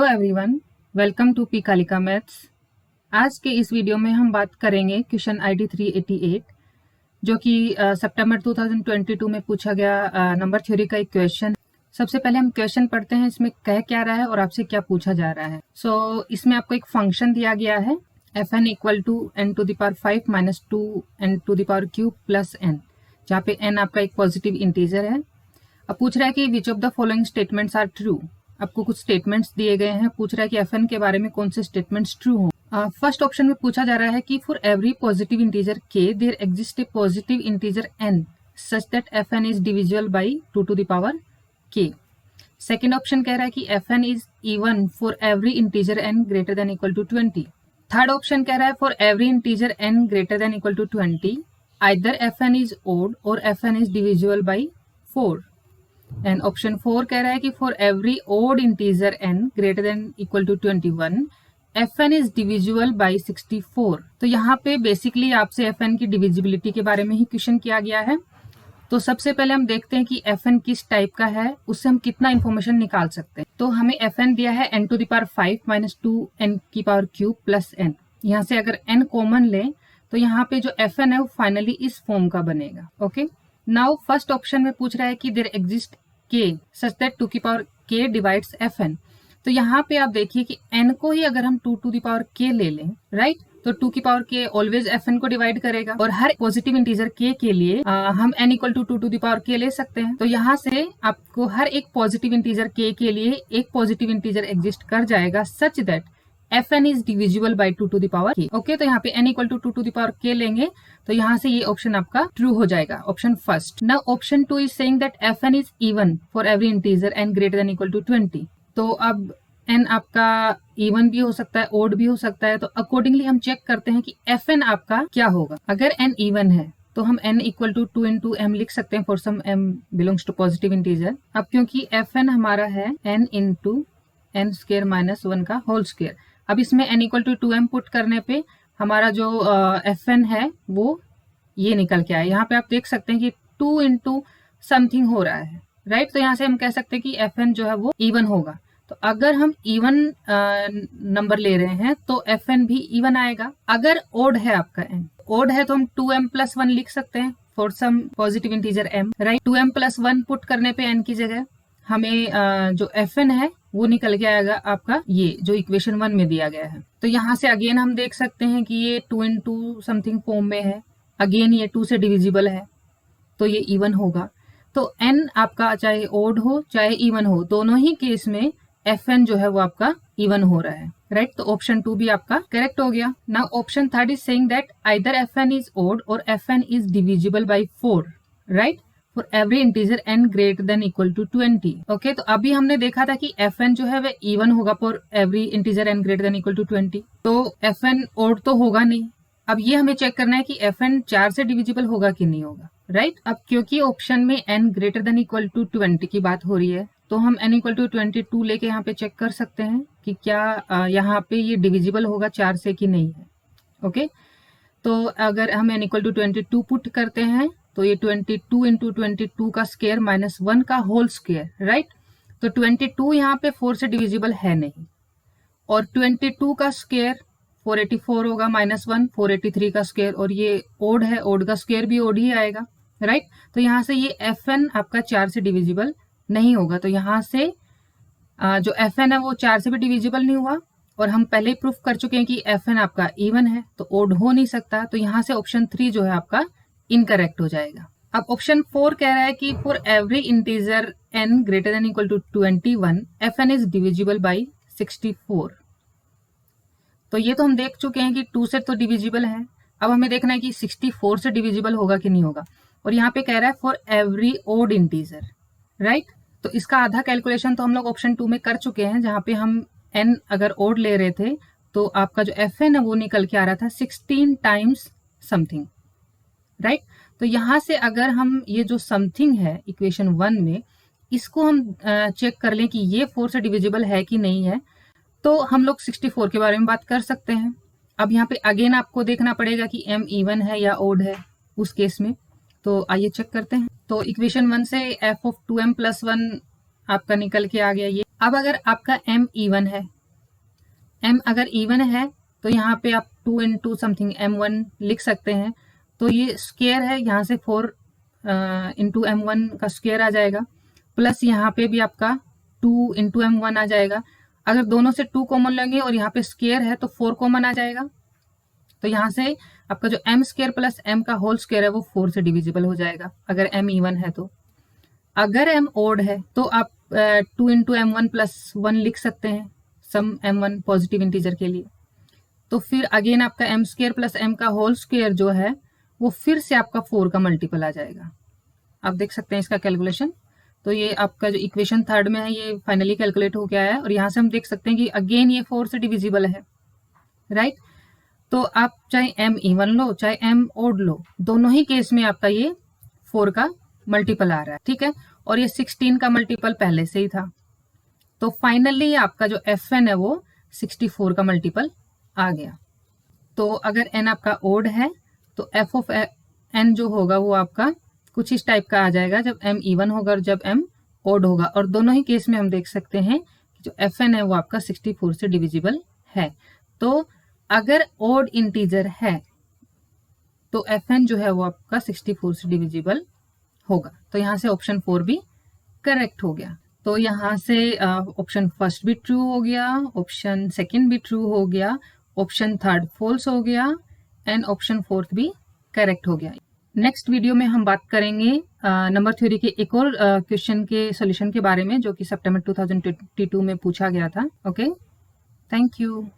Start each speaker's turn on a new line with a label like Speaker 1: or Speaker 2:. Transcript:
Speaker 1: Hello everyone, welcome to P Kalika maths. आज के इस वीडियो में हम बात करेंगे क्वेश्चन आईडी 388 जो कि सितंबर 2022 में पूछा गया नंबर थ्योरी का एक क्वेश्चन। सबसे पहले हम क्वेश्चन पढ़ते हैं, इसमें कह क्या रहा है और आपसे क्या पूछा जा रहा है। इसमें आपको एक फंक्शन दिया गया है fn equal to n to the power 5 minus 2 n to the power cube plus n, जहाँ पे n आपका एक पॉजिटिव इंटीजर है। अब पूछ रहा है कि which of the following statements are true. आपको कुछ स्टेटमेंट्स दिए गए हैं, पूछ रहा है कि fn के बारे में कौन से स्टेटमेंट्स ट्रू हो। फर्स्ट ऑप्शन में पूछा जा रहा है कि for every positive integer k there exist a positive integer n such that fn is divisible by 2 to the power k। Second option कह रहा है कि fn is even for every integer n greater than equal to 20। Third option कह रहा है for every integer n greater than equal to 20 either fn is odd और fn is divisible by 4। And option 4 कह रहा है कि for every odd integer n greater than equal to 21 fn is divisible by 64। तो यहाँ पे basically आपसे fn की डिविजिबिलिटी के बारे में ही क्वेश्चन किया गया है। तो सबसे पहले हम देखते हैं कि fn किस टाइप का है, उससे हम कितना इंफॉर्मेशन निकाल सकते हैं। तो हमें fn दिया है n to the power 5 minus 2 n की पावर क्यूब प्लस n। यहाँ से अगर n कॉमन ले तो यहाँ पे जो fn है वो फाइनली इस फॉर्म का बनेगा। ओके, नाउ फर्स्ट ऑप्शन में पूछ रहा है कि there exist k such that 2 की पावर k डिवाइड्स fn। तो यहाँ पे आप देखिए कि n को ही अगर हम 2 टू द पावर k ले लें, राइट, तो 2 की पावर k ऑलवेज fn को डिवाइड करेगा और हर पॉजिटिव इंटीजर k के लिए हम n equal to 2 to the power k ले सकते हैं। तो यहाँ से आपको हर एक पॉजिटिव इंटीजर k के लिए एक पॉजिटिव इंटीजर एग्जिस्ट कर जाएगा such that fn is divisible by 2 to the power k। Okay, तो यहाँ पे n equal to 2 to the power k लेंगे तो यहाँ से ये ऑप्शन आपका ट्रू हो जाएगा, option first. Now option 2 is saying that fn is even for every integer n greater than equal to 20। तो अब n आपका इवन भी हो सकता है, ओड भी हो सकता है। तो अकॉर्डिंगली हम चेक करते हैं कि fn आपका क्या होगा। अगर n इवन है तो हम n equal to 2 into m लिख सकते हैं for some m belongs to positive integer. अब क्योंकि fn हमारा है n into n square minus 1 का होल स्क्वायर, अब इसमें n equal to 2m put करने पे हमारा जो fn है वो ये निकल के आया। यहाँ पे आप देख सकते हैं कि 2 इंटू समथिंग हो रहा है, राइट। तो यहाँ से हम कह सकते हैं कि fn जो है वो इवन होगा। तो अगर हम इवन नंबर ले रहे हैं तो fn भी इवन आएगा। अगर ओड है आपका n, ओड है तो हम 2m प्लस 1 लिख सकते हैं for some positive integer m, right. 2m plus 1 put करने पे n की जगह हमें जो fn है वो निकल के आएगा आपका ये जो इक्वेशन 1 में दिया गया है। तो यहाँ से अगेन हम देख सकते हैं कि ये 2 इंटू समथिंग फॉर्म में है, अगेन ये 2 से डिविजिबल है तो ये इवन होगा। तो n आपका चाहे ओड हो चाहे इवन हो, दोनों ही केस में fn जो है वो आपका इवन हो रहा है, राइट। तो ऑप्शन 2 भी आपका करेक्ट हो गया। Now option 3 is saying that either fn is odd और fn is divisible by 4, right, for every integer n greater than equal to 20। Okay, तो अभी हमने देखा था कि fn जो है वह इवन होगा for every integer n greater than equal to 20। तो fn ओड तो होगा नहीं। अब ये हमें चेक करना है कि fn 4 से डिविजिबल होगा कि नहीं होगा, राइट। अब क्योंकि ऑप्शन में n greater than equal to 20 की बात हो रही है तो हम n इक्वल टू 22 लेके यहाँ पे चेक कर सकते हैं कि क्या यहाँ पे ये डिविजिबल होगा 4 से कि नहीं है। ओके, तो अगर हम n इक्वल टू 22 पुट करते हैं तो ये 22 इंटू 22 का स्क्वायर माइनस 1 का होल स्क्वायर, राइट। तो 22 यहाँ पे 4 से डिविजिबल है नहीं और 22 का स्क्वायर 484 होगा माइनस 1 483 का स्क्वायर, और ये ओड है, ओड का स्क्वायर भी ओड ही आएगा, राइट। तो यहाँ से ये fn आपका 4 से डिविजिबल नहीं होगा। तो यहाँ से जो fn है वो 4 से भी डिविजिबल नहीं हुआ और हम पहले ही प्रूफ कर चुके हैं कि fn आपका इवन है तो ओड हो नहीं सकता। तो यहाँ से ऑप्शन 3 जो है आपका इनकरेक्ट हो जाएगा। अब ऑप्शन 4 कह रहा है कि for every integer n greater than equal to 21 fn is divisible by 64। तो ये तो हम देख चुके हैं कि 2 से तो डिविजिबल है। अब हमें देखना है कि 64 से डिविजिबल होगा कि नहीं होगा, और यहाँ पे कह रहा है for every odd integer, right. तो इसका आधा कैलकुलेशन तो हम लोग ऑप्शन 2 में कर चुके हैं, जहाँ पे हम n अगर ओड ले रहे थे तो आपका जो fn है वो निकल के आ रहा था 16 टाइम्स समथिंग, राइट। तो यहाँ से अगर हम ये जो समथिंग है इक्वेशन 1 में, इसको हम चेक कर लें कि ये 4 से डिविजिबल है कि नहीं है, तो हम लोग 64 के बारे में बात कर सकते हैं। अब यहाँ पे अगेन आपको देखना पड़ेगा कि m इवन है या ओड है उस केस में। तो आइए चेक करते हैं। तो इक्वेशन 1 से f ऑफ 2m प्लस 1 आपका निकल के आ गया ये। अब अगर आपका m इवन है, m अगर इवन है तो यहाँ पे आप 2 इंटू समथिंग m1 लिख सकते हैं। तो ये स्क्वायर है, यहाँ से 4 इंटू m1 का स्क्वायर आ जाएगा, प्लस यहाँ पे भी आपका 2 इंटू m1 आ जाएगा। अगर दोनों से 2 कॉमन लेंगे और यहाँ पे स्क्वायर है तो 4 कॉमन आ जाएगा। तो यहाँ से आपका जो m स्क्वायर प्लस m का होल स्क्वायर है वो 4 से डिविजिबल हो जाएगा अगर m इवन है। तो अगर m ओड है तो आप 2 इंटू m1 प्लस 1 लिख सकते हैं, सम m1 पॉजिटिव इंटीजर के लिए। तो फिर अगेन आपका m स्क्वायर प्लस m का होल स्क्वायर जो है वो फिर से आपका 4 का मल्टीपल आ जाएगा। आप देख सकते हैं इसका कैलकुलेशन। तो ये आपका जो इक्वेशन थर्ड में है ये फाइनली कैलकुलेट हो गया है, और यहाँ से हम देख सकते हैं कि अगेन ये 4 से डिविजिबल है, राइट। तो आप चाहे m इवन लो चाहे m ओड लो, दोनों ही केस में आपका ये 4 का मल्टीपल आ रहा है, ठीक है। और ये 16 का मल्टीपल पहले से ही था। तो फाइनली आपका जो fn है वो 64 का मल्टीपल आ गया। तो अगर n आपका ओड है तो f ऑफ n जो होगा वो आपका कुछ इस टाइप का आ जाएगा जब m इवन होगा और जब m ओड होगा। और दोनों ही केस में हम देख सकते हैं कि जो fn है वो आपका 64 से डिविजिबल है। तो अगर ओड इंटीजर है तो fn जो है वो आपका 64 से डिविजिबल होगा। तो यहाँ से ऑप्शन 4 भी करेक्ट हो गया। तो यहाँ से ऑप्शन फर्स्ट भी ट्रू हो गया, ऑप्शन सेकंड भी ट्रू हो गया, ऑप्शन थर्ड फॉल्स हो गया, एंड ऑप्शन फोर्थ भी करेक्ट हो गया। नेक्स्ट वीडियो में हम बात करेंगे नंबर थ्योरी के एक और क्वेश्चन के सॉल्यूशन के बारे में जो कि सितंबर 2022 में पूछा गया था। Okay, thank you.